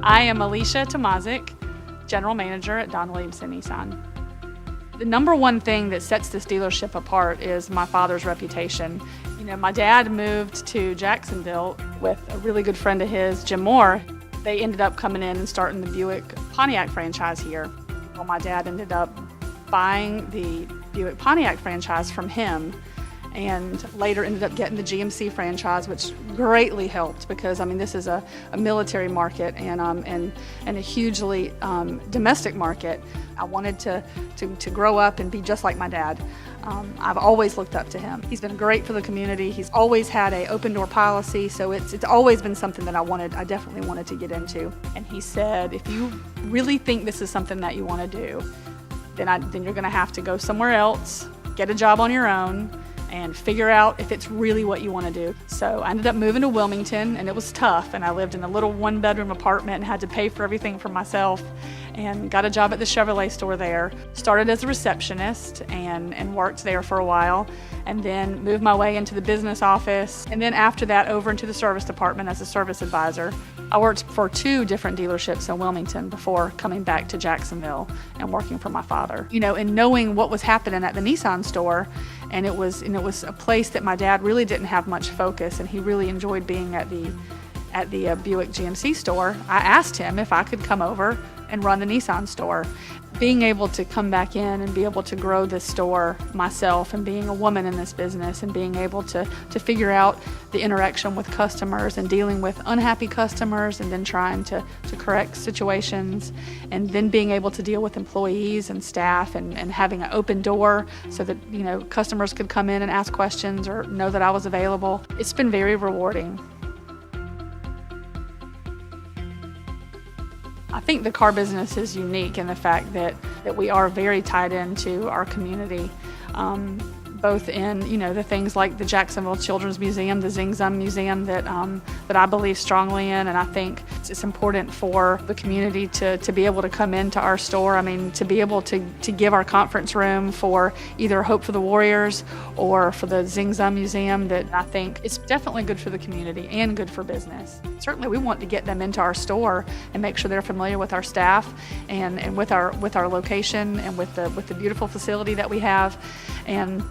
I am Alicia Tomazik, General Manager at Don Williamson Nissan. The number one thing that sets this dealership apart is my father's reputation. You know, my dad moved to Jacksonville with a really good friend of his, Jim Moore. They ended up coming in and starting the Buick Pontiac franchise here. Well, my dad ended up buying the Buick Pontiac franchise from him, and later ended up getting the GMC franchise, which greatly helped because, I mean, this is a military market and a hugely domestic market. I wanted to grow up and be just like my dad. I've always looked up to him. He's been great for the community. He's always had an open door policy, so it's always been something that I definitely wanted to get into. And he said, if you really think this is something that you want to do, then you're going to have to go somewhere else, get a job on your own, and figure out if it's really what you want to do. So I ended up moving to Wilmington, and it was tough, and I lived in a little one-bedroom apartment and had to pay for everything for myself, and got a job at the Chevrolet store there. Started as a receptionist and worked there for a while, and then moved my way into the business office, and then after that over into the service department as a service advisor. I worked for 2 different dealerships in Wilmington before coming back to Jacksonville and working for my father. You know, and knowing what was happening at the Nissan store, and it was a place that my dad really didn't have much focus, and he really enjoyed being at the Buick GMC store. I asked him if I could come over and run the Nissan store. Being able to come back in and be able to grow this store myself, and being a woman in this business, and being able to figure out the interaction with customers and dealing with unhappy customers, and then trying to correct situations, and then being able to deal with employees and staff, and having an open door so that, you know, customers could come in and ask questions or know that I was available. It's been very rewarding. I think the car business is unique in the fact that we are very tied into our community, both in, you know, the things like the Jacksonville Children's Museum, the Zing Zum Museum that I believe strongly in, and I think it's important for the community to be able to come into our store. I mean, to be able to give our conference room for either Hope for the Warriors or for the Zing Zum Museum, that I think it's definitely good for the community and good for business. Certainly we want to get them into our store and make sure they're familiar with our staff and with our location and with the beautiful facility that we have, and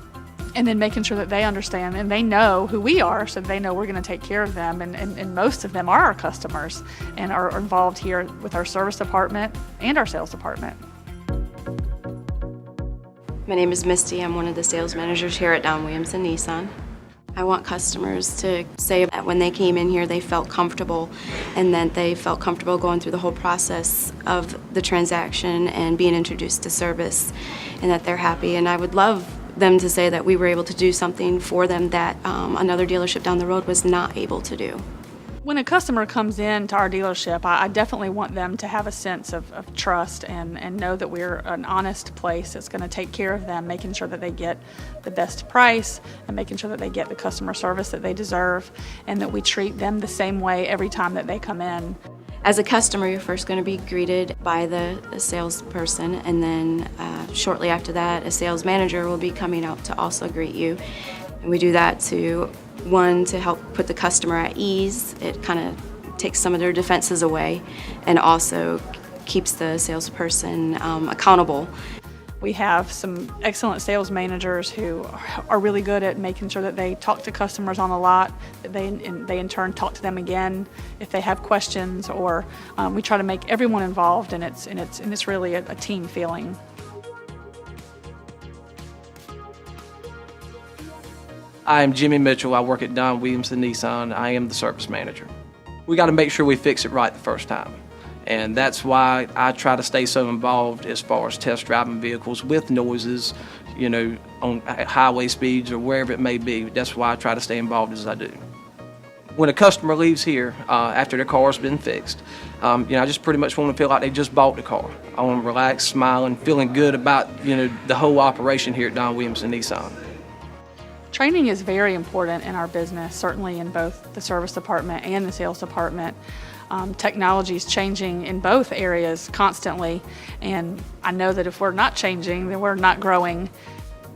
then making sure that they understand and they know who we are, so they know we're going to take care of them. And most of them are our customers and are involved here with our service department and our sales department. My name is Misty. I'm one of the sales managers here at Don Williamson Nissan. I want customers to say that when they came in here they felt comfortable, and that they felt comfortable going through the whole process of the transaction and being introduced to service, and that they're happy. And I would love them to say that we were able to do something for them that another dealership down the road was not able to do. When a customer comes in to our dealership, I definitely want them to have a sense of trust and know that we're an honest place that's going to take care of them, making sure that they get the best price and making sure that they get the customer service that they deserve, and that we treat them the same way every time that they come in. As a customer, you're first going to be greeted by the salesperson, and then shortly after that, a sales manager will be coming out to also greet you. And we do that to help put the customer at ease. It kind of takes some of their defenses away, and also keeps the salesperson accountable. We have some excellent sales managers who are really good at making sure that they talk to customers on the lot, that they in turn talk to them again if they have questions, or we try to make everyone involved, and it's really a team feeling. I am Jimmy Mitchell. I work at Don Williamson Nissan. I am the service manager. We got to make sure we fix it right the first time. And that's why I try to stay so involved as far as test driving vehicles with noises, you know, on highway speeds or wherever it may be. That's why I try to stay involved as I do. When a customer leaves here after their car's been fixed, you know, I just pretty much want to feel like they just bought the car. I want them relaxed, smiling, feeling good about, you know, the whole operation here at Don Williamson Nissan. Training is very important in our business, certainly in both the service department and the sales department. Technology is changing in both areas constantly, and I know that if we're not changing, then we're not growing.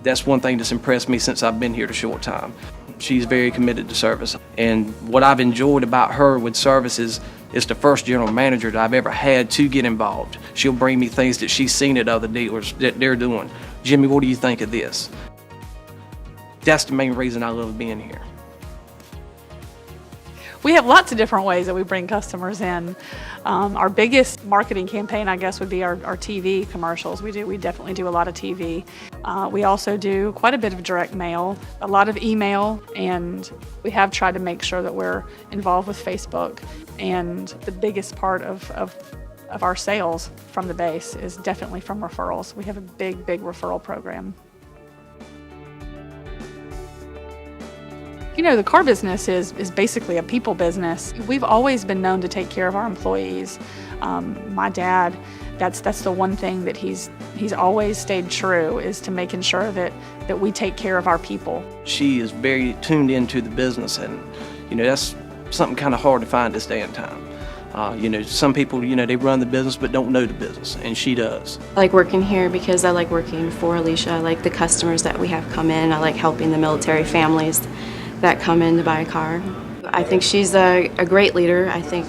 That's one thing that's impressed me since I've been here a short time. She's very committed to service, and what I've enjoyed about her with service is is the first general manager that I've ever had to get involved. She'll bring me things that she's seen at other dealers that they're doing. Jimmy, what do you think of this? That's the main reason I love being here. We have lots of different ways that we bring customers in. Our biggest marketing campaign, I guess, would be our TV commercials. We definitely do a lot of TV. We also do quite a bit of direct mail, a lot of email, and we have tried to make sure that we're involved with Facebook. And the biggest part of our sales from the base is definitely from referrals. We have a big referral program. You know, the car business is basically a people business. We've always been known to take care of our employees. My dad, that's the one thing that he's always stayed true, is to making sure that we take care of our people. She is very tuned into the business, and you know, that's something kind of hard to find this day and time. You know, some people, you know, they run the business but don't know the business, and she does. I like working here because I like working for Alicia. I like the customers that we have come in. I like helping the military families that come in to buy a car. I think she's a great leader. I think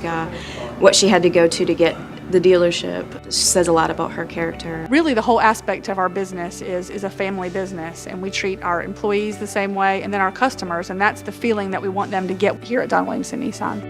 what she had to go to get the dealership says a lot about her character. Really, the whole aspect of our business is a family business, and we treat our employees the same way, and then our customers, and that's the feeling that we want them to get here at Don Williamson Nissan.